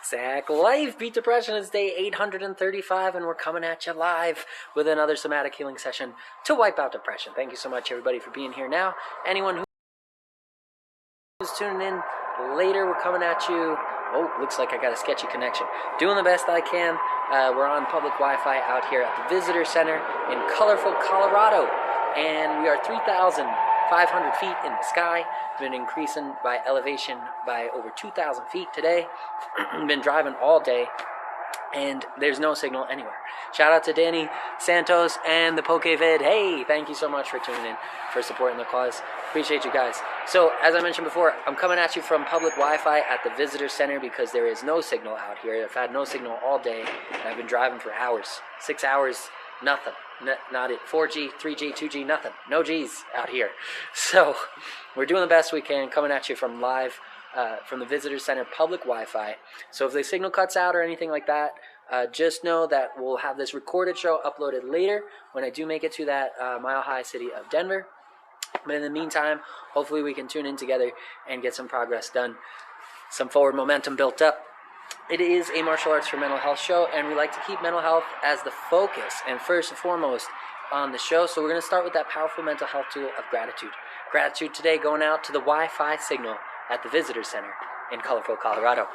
Zach Life Beat Depression is day 835, and we're coming at you live with another somatic healing session to wipe out depression. Thank you so much, everybody, for being here now. Anyone who's tuning in later, we're coming at you. Oh, looks like I got a sketchy connection. Doing the best I can. We're on public Wi-Fi out here at the Visitor Center in colorful Colorado, and we are 3,500 feet in the sky. Been increasing by elevation by over 2,000 feet today. Been driving all day, and there's no signal anywhere. Shout out to Danny Santos and the PokeVid. Hey, thank you so much for tuning in, for supporting the cause. Appreciate you guys. So, as I mentioned before, I'm coming at you from public Wi-Fi at the Visitor Center because there is no signal out here. I've had no signal all day, and I've been driving for hours. 6 hours, nothing. Not it. 4G, 3G, 2G, nothing. No G's out here. So, we're doing the best we can, coming at you from live, from the Visitor Center public Wi-Fi. So if the signal cuts out or anything like that, just know that we'll have this recorded show uploaded later when I do make it to that Mile High city of Denver. But in the meantime, hopefully we can tune in together and get some progress done, some forward momentum built up. It is a martial arts for mental health show, and we like to keep mental health as the focus and first and foremost on the show. So we're going to start with that powerful mental health tool of gratitude. Gratitude today going out to the Wi-Fi signal at the Visitor Center in colorful Colorado.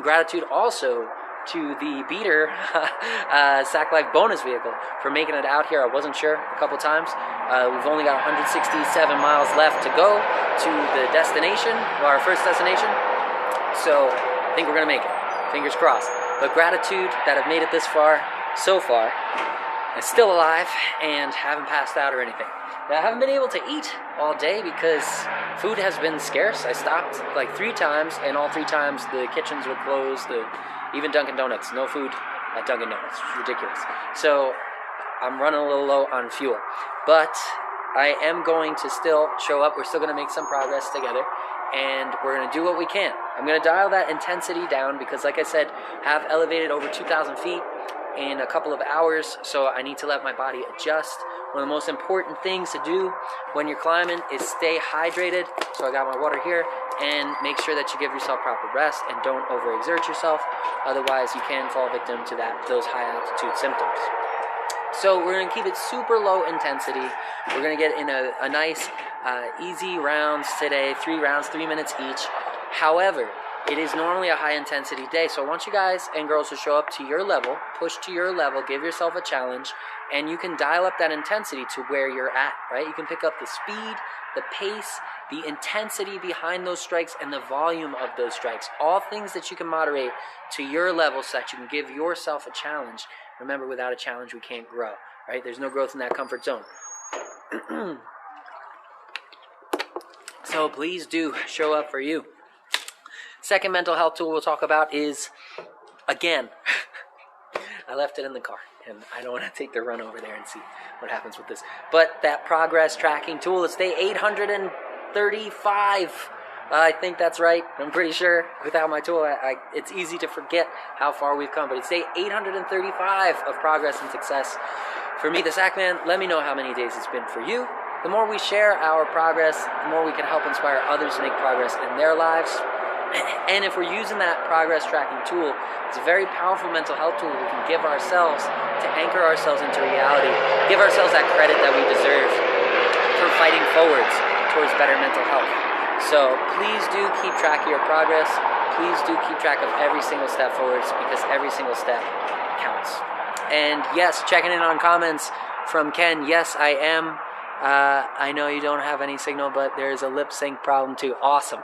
Gratitude also to the Beater Sack Life bonus vehicle for making it out here. I wasn't sure a couple times. We've only got 167 miles left to go to the destination, our first destination. So I think we're going to make it. Fingers crossed. But gratitude that I've made it this far, so far, and still alive and haven't passed out or anything. Now, I haven't been able to eat all day because food has been scarce. I stopped like 3 times, and all 3 times the kitchens were closed. Even Dunkin' Donuts, no food at Dunkin' Donuts. It's ridiculous. So I'm running a little low on fuel. But I am going to still show up. We're still going to make some progress together, and we're going to do what we can. I'm going to dial that intensity down because, like I said, have elevated over 2,000 feet in a couple of hours, so I need to let my body adjust. One of the most important things to do when you're climbing is stay hydrated. So I got my water here, and make sure that you give yourself proper rest and don't overexert yourself. Otherwise, you can fall victim to those high altitude symptoms. So we're going to keep it super low intensity. We're going to get in a nice, easy rounds today, 3 rounds, 3 minutes each. However, it is normally a high-intensity day, so I want you guys and girls to show up to your level, push to your level, give yourself a challenge, and you can dial up that intensity to where you're at, right? You can pick up the speed, the pace, the intensity behind those strikes, and the volume of those strikes. All things that you can moderate to your level so that you can give yourself a challenge. Remember, without a challenge, we can't grow, right? There's no growth in that comfort zone. So please do show up for you. Second mental health tool we'll talk about is, again, I left it in the car, and I don't want to take the run over there and see what happens with this. But that progress tracking tool, it's day 835. I think that's right. I'm pretty sure. Without my tool, it's easy to forget how far we've come. But it's day 835 of progress and success. For me, the Sackman, let me know how many days it's been for you. The more we share our progress, the more we can help inspire others to make progress in their lives. And if we're using that progress tracking tool, it's a very powerful mental health tool we can give ourselves to anchor ourselves into reality, give ourselves that credit that we deserve for fighting forwards towards better mental health. So please do keep track of your progress. Please do keep track of every single step forwards because every single step counts. And yes, checking in on comments from Ken. Yes, I am. I know you don't have any signal, but there's a lip sync problem too. Awesome.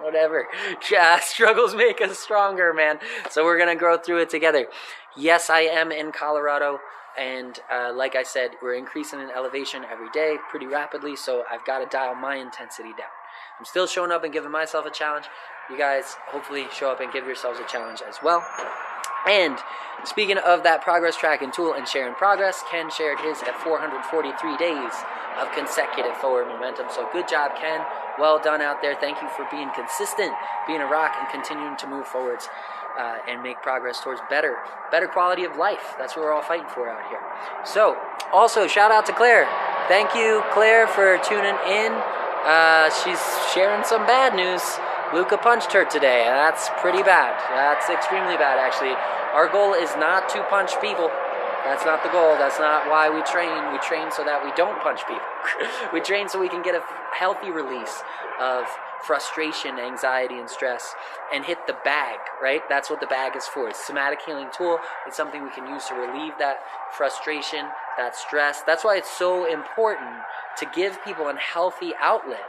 Whatever. Yeah, struggles make us stronger, man. So we're going to grow through it together. Yes, I am in Colorado. And like I said, we're increasing in elevation every day pretty rapidly. So I've got to dial my intensity down. I'm still showing up and giving myself a challenge. You guys hopefully show up and give yourselves a challenge as well. And speaking of that progress tracking tool and sharing progress, Ken shared his at 443 days of consecutive forward momentum. So good job, Ken. Well done out there. Thank you for being consistent, being a rock, and continuing to move forwards and make progress towards better quality of life. That's what we're all fighting for out here. So also shout out to Claire. Thank you, Claire, for tuning in. She's sharing some bad news. Luca punched her today. That's pretty bad. That's extremely bad, actually. Our goal is not to punch people. That's not the goal. That's not why we train. We train so that we don't punch people. We train so we can get a healthy release of frustration, anxiety, and stress, and hit the bag, right? That's what the bag is for. It's a somatic healing tool. It's something we can use to relieve that frustration, that stress. That's why it's so important to give people a healthy outlet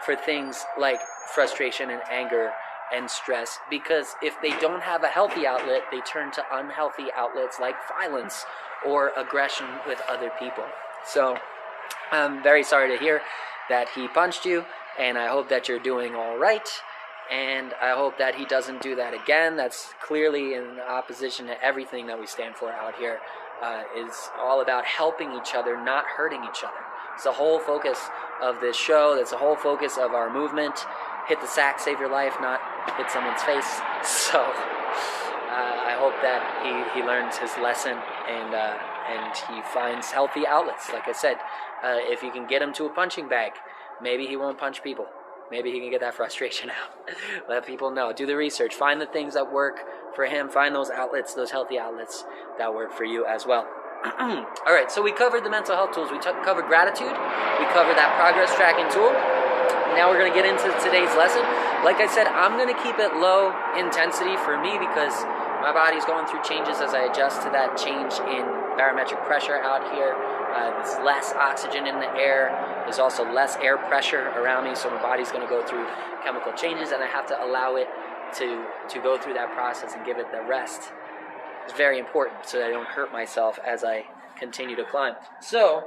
for things like frustration and anger and stress, because if they don't have a healthy outlet, they turn to unhealthy outlets like violence or aggression with other people. So I'm very sorry to hear that he punched you, and I hope that you're doing all right, and I hope that he doesn't do that again. That's clearly in opposition to everything that we stand for out here. Is all about helping each other, not hurting each other. It's the whole focus of this show. That's the whole focus of our movement. Hit the sack, save your life, not hit someone's face. So I hope that he learns his lesson and he finds healthy outlets. Like I said, if you can get him to a punching bag, maybe he won't punch people. Maybe he can get that frustration out. Let people know. Do the research. Find the things that work for him. Find those outlets, those healthy outlets that work for you as well. All right, so we covered the mental health tools. We covered gratitude. We covered that progress tracking tool. Now we're going to get into today's lesson. Like I said, I'm going to keep it low intensity for me because my body's going through changes as I adjust to that change in barometric pressure out here. There's less oxygen in the air. There's also less air pressure around me, so my body's going to go through chemical changes, and I have to allow it to go through that process and give it the rest. It's very important so that I don't hurt myself as I continue to climb. So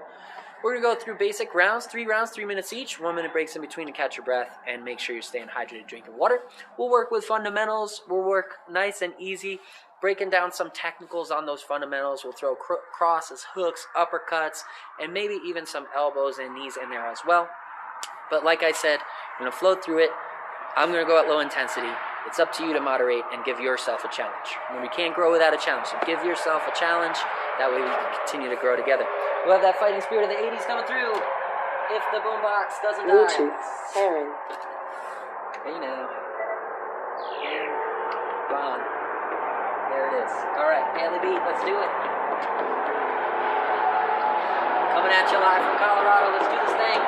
we're going to go through basic rounds, 3 minutes each, 1 minute breaks in between to catch your breath, and make sure you're staying hydrated, drinking water. We'll work with fundamentals. We'll work nice and easy, breaking down some technicals on those fundamentals. We'll throw crosses, hooks, uppercuts, and maybe even some elbows and knees in there as well. But like I said, I'm going to float through it. I'm going to go at low intensity. It's up to you to moderate and give yourself a challenge. We can't grow without a challenge, so give yourself a challenge. That way we can continue to grow together. We'll have that fighting spirit of the 80s coming through. If the boombox doesn't die. Bluetooth pairing. Hey now. Gone. There it is. Alright, Haley Beat, let's do it. Coming at you live from Colorado. Let's do this thing.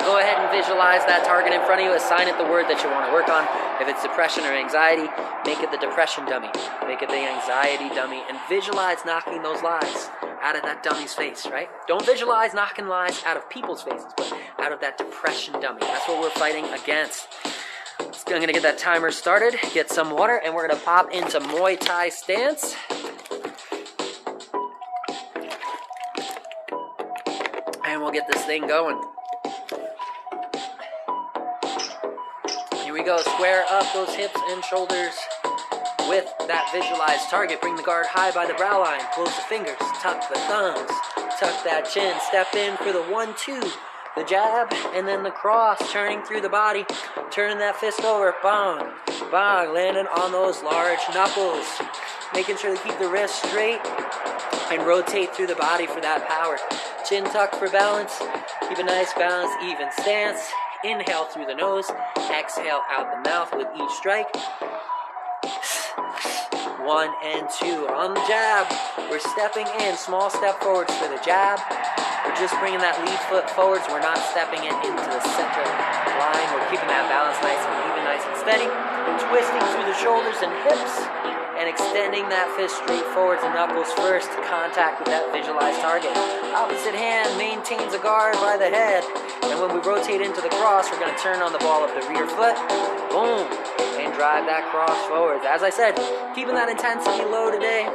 Go ahead and visualize that target in front of you. Assign it the word that you want to work on. If it's depression or anxiety, make it the depression dummy. Make it the anxiety dummy. And visualize knocking those lies out of that dummy's face, right? Don't visualize knocking lies out of people's faces, but out of that depression dummy. That's what we're fighting against. I'm going to get that timer started, get some water, and we're going to pop into Muay Thai stance. And we'll get this thing going. Here we go. Square up those hips and shoulders with that visualized target. Bring the guard high by the brow line. Close the fingers. Tuck the thumbs. Tuck that chin. Step in for the 1-2. The jab and then the cross. Turning through the body. Turning that fist over. Bang. Bang. Landing on those large knuckles. Making sure to keep the wrist straight. And rotate through the body for that power. Chin tuck for balance. Keep a nice balanced even stance. Inhale through the nose. Exhale out the mouth with each strike. 1 and 2 on the jab. We're stepping in. Small step forwards for the jab. We're just bringing that lead foot forwards. We're not stepping it into the center line. We're keeping that balance nice and even, nice and steady. Twisting through the shoulders and hips. And extending that fist straight forwards and knuckles first to contact with that visualized target. Opposite hand maintains a guard by the head. And when we rotate into the cross, we're going to turn on the ball of the rear foot. Boom. And drive that cross forwards. As I said, keeping that intensity low today.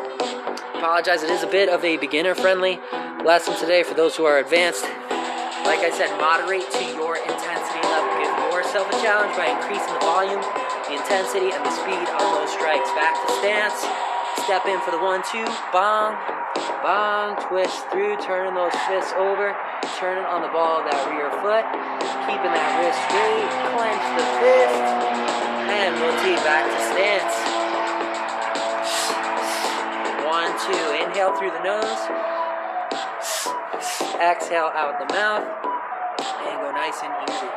Apologize, it is a bit of a beginner-friendly lesson today for those who are advanced. Like I said, moderate to your intensity level. Give yourself a challenge by increasing the volume, the intensity, and the speed on those strikes. Back to stance. Step in for the 1-2. Bang. Bang. Twist through. Turning those fists over. Turning on the ball of that rear foot. Keeping that wrist straight. Clench the fist. And rotate back to stance. 1-2. Inhale through the nose. Exhale out the mouth. And go nice and easy.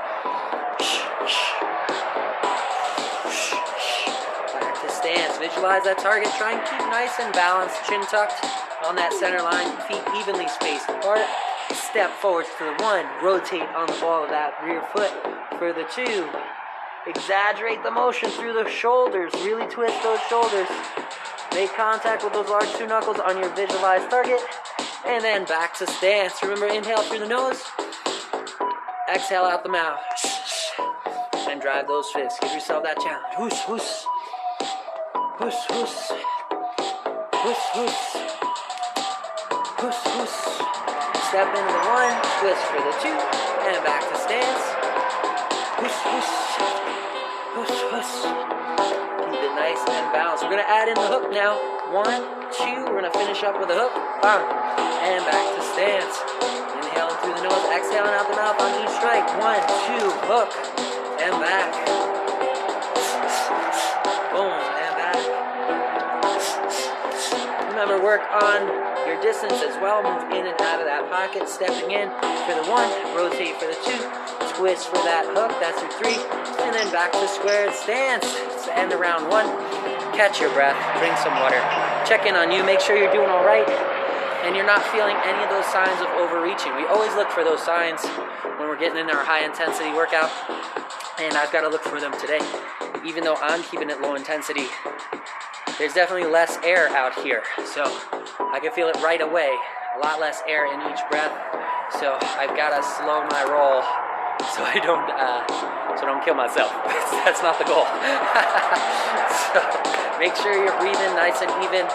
Visualize that target. Try and keep nice and balanced, chin tucked on that center line, feet evenly spaced apart. Step forwards to the 1, rotate on the ball of that rear foot for the 2. Exaggerate the motion through the shoulders, really twist those shoulders. Make contact with those large 2 knuckles on your visualized target, and then back to stance. Remember, inhale through the nose, exhale out the mouth, and drive those fists. Give yourself that challenge. Whoosh, whoosh. Whoosh, whoosh. Whoosh, whoosh. Whoosh, whoosh. Step into the 1, twist for the 2, and back to stance. Whoosh, whoosh. Whoosh, whoosh. Keep it nice and balanced. We're going to add in the hook now. 1, 2. We're going to finish up with a hook. Bang. And back to stance. Inhaling through the nose, exhaling out the mouth on each strike. 1, 2, hook, and back. Boom, and back. Remember, work on your distance as well. Move in and out of that pocket. Stepping in for the 1, rotate for the 2, twist for that hook. That's your 3, and then back to squared stance. It's the end of round 1. Catch your breath, drink some water, check in on you, make sure you're doing all right, and you're not feeling any of those signs of overreaching. We always look for those signs when we're getting in our high intensity workout, and I've got to look for them today. Even though I'm keeping it low intensity, there's definitely less air out here, so I can feel it right away. A lot less air in each breath, so I've got to slow my roll so I don't kill myself. That's not the goal. So make sure you're breathing nice and even.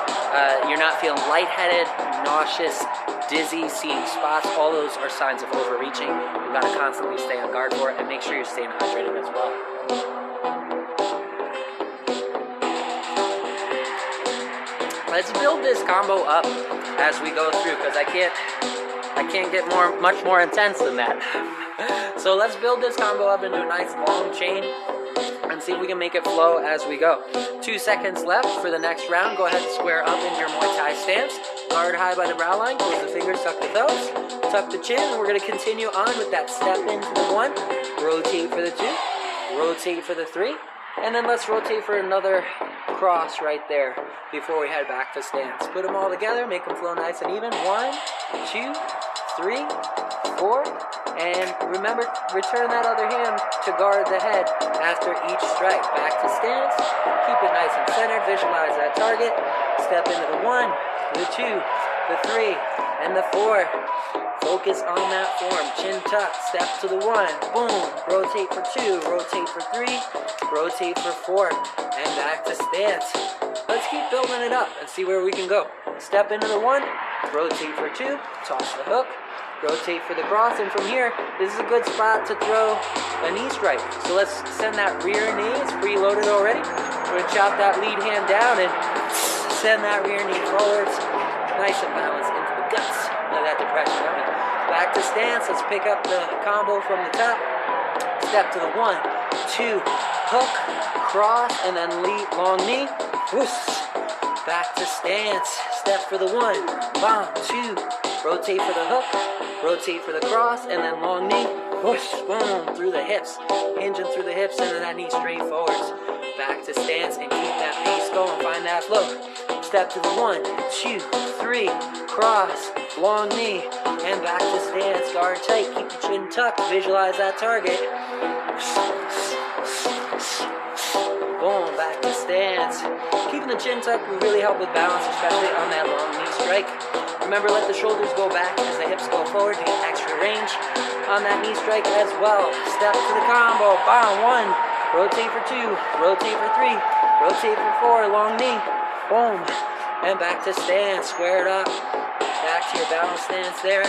You're not feeling lightheaded, nauseous, dizzy, seeing spots. All those are signs of overreaching. You've got to constantly stay on guard for it, and make sure you're staying hydrated as well. Let's build this combo up as we go through, because I can't get much more intense than that. So let's build this combo up into a nice long chain and see if we can make it flow as we go. 2 seconds left for the next round. Go ahead and square up in your Muay Thai stance. Guard high by the brow line. Close the fingers, tuck the toes, tuck the chin. And we're going to continue on with that step into the 1, rotate for the 2, rotate for the 3, and then let's rotate for another cross right there before we head back to stance. Put them all together, make them flow nice and even. 1, 2, 3, 4, and remember, return that other hand to guard the head after each strike. Back to stance, keep it nice and centered, visualize that target, step into the 1, the 2, the 3, and the 4. Focus on that form, chin tuck, step to the 1, boom, rotate for 2, rotate for 3, rotate for 4, and back to stance. Let's keep building it up and see where we can go. Step into the 1, rotate for 2, toss the hook, rotate for the cross, and from here, this is a good spot to throw a knee strike. So let's send that rear knee, it's preloaded already. We're gonna chop that lead hand down and send that rear knee forwards, nice and balanced into the guts of that depression. Back to stance, let's pick up the combo from the top. Step to the 1, 2, hook, cross, and then lead, long knee, whoosh. Back to stance, step for the 1, bomb, 2, rotate for the hook, rotate for the cross, and then long knee, whoosh, boom, through the hips, hinging through the hips, and then that knee straight forwards. Back to stance and keep that pace going, find that flow. Step to the 1, 2, 3, cross, long knee, and back to stance, guard tight, keep the chin tucked, visualize that target. Boom, back to stance. Keeping the chin tucked will really help with balance, especially on that long knee strike. Remember, let the shoulders go back as the hips go forward to get extra range on that knee strike as well. Step to the combo, bomb, 1, rotate for 2, rotate for 3, rotate for 4, long knee, boom, and back to stance, square it up, back to your balance stance there.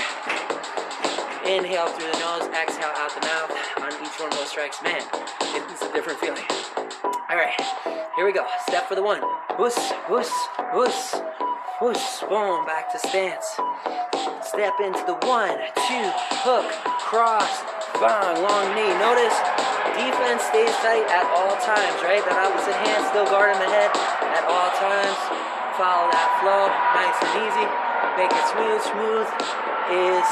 Inhale through the nose, exhale out the mouth on each one of those strikes. Man, it's a different feeling. All right, here we go. Step for the 1. Whoosh, whoosh, whoosh, whoosh. Boom, back to stance. Step into the 1, 2, hook, cross, bang, long knee. Notice defense stays tight at all times, right? That opposite hand still guarding the head at all times. Follow that flow, nice and easy. Make it smooth. Smooth is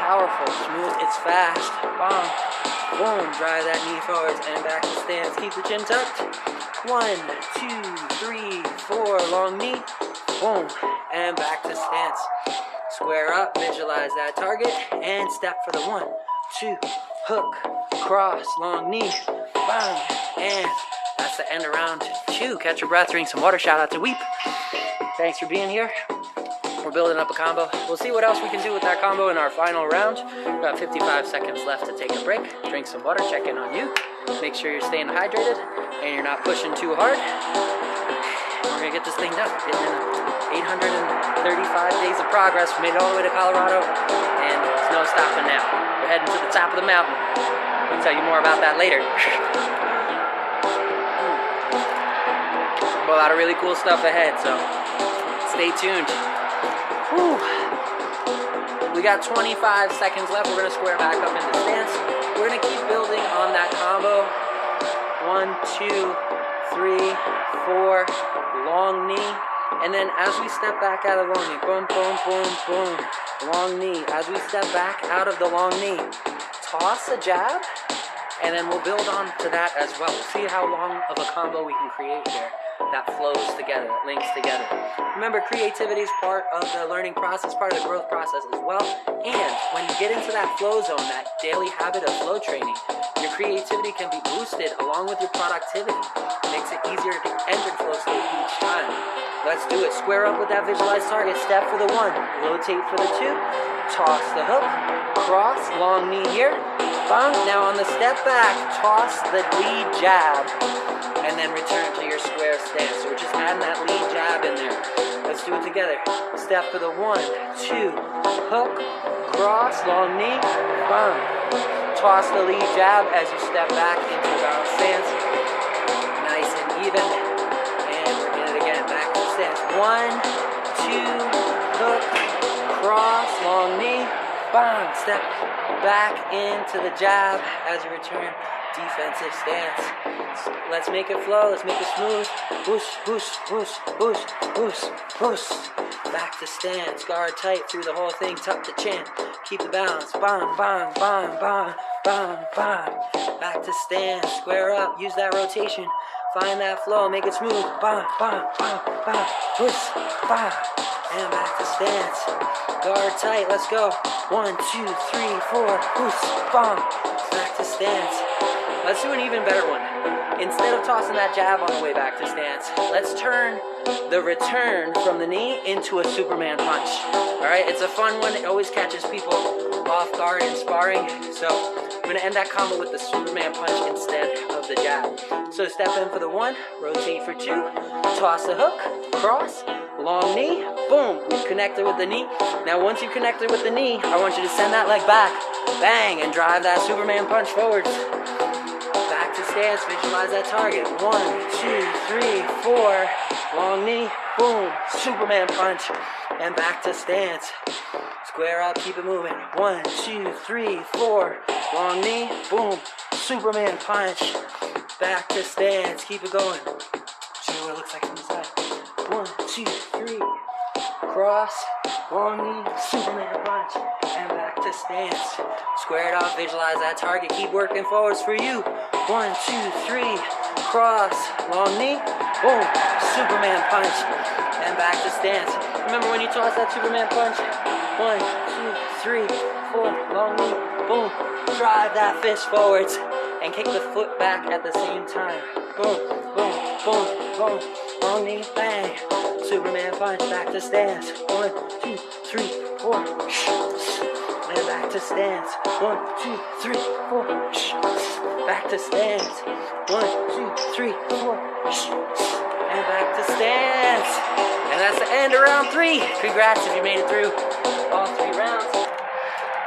powerful. Smooth, it's fast. Bang. Boom, drive that knee forwards and back to stance. Keep the chin tucked. 1, 2, 3, 4. Long knee. Boom. And back to stance. Square up, visualize that target, and step for the 1, 2, hook, cross, long knee, bang, and that's the end of round 2. Catch your breath, drink some water. Shout out to Weep. Thanks for being here. We're building up a combo. We'll see what else we can do with that combo in our final round. We've got 55 seconds left to take a break. Drink some water, check in on you. Make sure you're staying hydrated and you're not pushing too hard. We're gonna get this thing done. Getting in 835 days of progress. We made it all the way to Colorado, and there's no stopping now. We're heading to the top of the mountain. I'll tell you more about that later. A lot of really cool stuff ahead, so stay tuned. Whew. We got 25 seconds left. We're gonna square back up into stance. We're gonna keep building on that combo. 1, 2, 3, 4, long knee. And then as we step back out of the long knee, boom, boom, boom, boom, long knee. As we step back out of the long knee, toss a jab, and then we'll build on to that as well. We'll see how long of a combo we can create here that flows together, that links together. Remember, creativity is part of the learning process, part of the growth process as well. And when you get into that flow zone, that daily habit of flow training, your creativity can be boosted along with your productivity. It makes it easier to enter flow state each time. Let's do it. Square up with that visualized target. Step for the 1, rotate for the 2, toss the hook, cross, long knee here, bang. Now on the step back, toss the lead jab, and then return to your square stance. So we're just adding that lead jab in there. Let's do it together. Step for the 1, 2, hook, cross, long knee, bang. Toss the lead jab as you step back into a balanced stance. Nice and even. And we're in it again. Back to stance. 1, 2, hook, cross, long knee, bang. Step back into the jab as you return. Defensive stance. Let's make it flow. Let's make it smooth. Whoosh, whoosh, whoosh, whoosh, whoosh, whoosh. Back to stance. Guard tight through the whole thing. Tuck the chin. Keep the balance. Bang, bang, bang, bang, bang, bang. Back to stance. Square up. Use that rotation. Find that flow. Make it smooth. Bang, bang, bang, bang. Whoosh, bang. And back to stance. Guard tight. Let's go. 1, 2, 3, 4. Whoosh, bang. Back to stance. Let's do an even better one. Instead of tossing that jab on the way back to stance, let's turn the return from the knee into a Superman punch. Alright, it's a fun one. It always catches people off guard in sparring. So I'm going to end that combo with the Superman punch instead of the jab. So step in for the 1, rotate for 2, toss the hook, cross, long knee, boom. We've connected with the knee. Now once you've connected with the knee, I want you to send that leg back, bang, and drive that Superman punch forwards. Back to stance, visualize that target. 1, 2, 3, 4, long knee, boom, Superman punch, and back to stance. Square up, keep it moving. 1, 2, 3, 4, long knee, boom, Superman punch. Back to stance, keep it going. Show you what it looks like from the side. 1, 2, 3, cross, long knee, Superman punch, and back to stance. Square it off, visualize that target, keep working forwards for you. 1, 2, 3, cross, long knee, boom, Superman punch, and back to stance. Remember when you toss that Superman punch? 1, 2, 3, 4, long knee, boom, drive that fist forwards, and kick the foot back at the same time. Boom, boom, boom, boom, long knee, bang, Superman punch, back to stance. 1, 2, 3, 4, and back to stance. 1, 2, 3, 4, back to stance. 1, 2, 3, 4, and back to stance. And that's the end of round 3. Congrats if you made it through all 3 rounds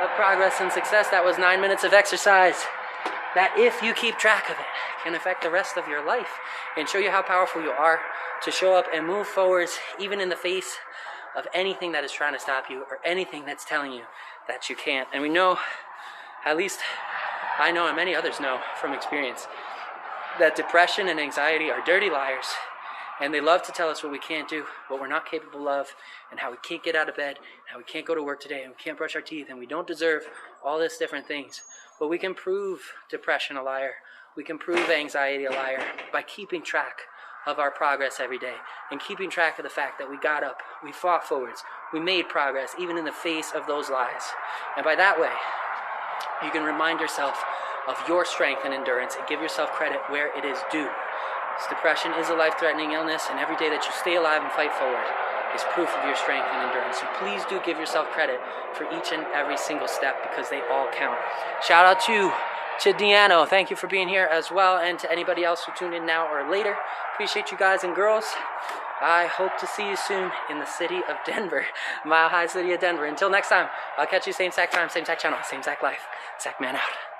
of progress and success. That was 9 minutes of exercise that, if you keep track of it, can affect the rest of your life and show you how powerful you are to show up and move forwards even in the face of anything that is trying to stop you or anything that's telling you that you can't. And we know, at least I know and many others know from experience, that depression and anxiety are dirty liars, and they love to tell us what we can't do, what we're not capable of, and how we can't get out of bed, and how we can't go to work today, and we can't brush our teeth, and we don't deserve all these different things. But we can prove depression a liar We can prove anxiety a liar by keeping track of our progress every day and keeping track of the fact that we got up, we fought forwards, we made progress even in the face of those lies. And by that way, you can remind yourself of your strength and endurance and give yourself credit where it is due. This depression is a life-threatening illness, and every day that you stay alive and fight forward is proof of your strength and endurance. So please do give yourself credit for each and every single step, because they all count. Shout out to Deanno. Thank you for being here as well, and to anybody else who tuned in now or later. Appreciate you guys and girls. I hope to see you soon in the city of Denver, Mile High City of Denver. Until next time, I'll catch you same exact time, same exact channel, same exact life. Zach Man out.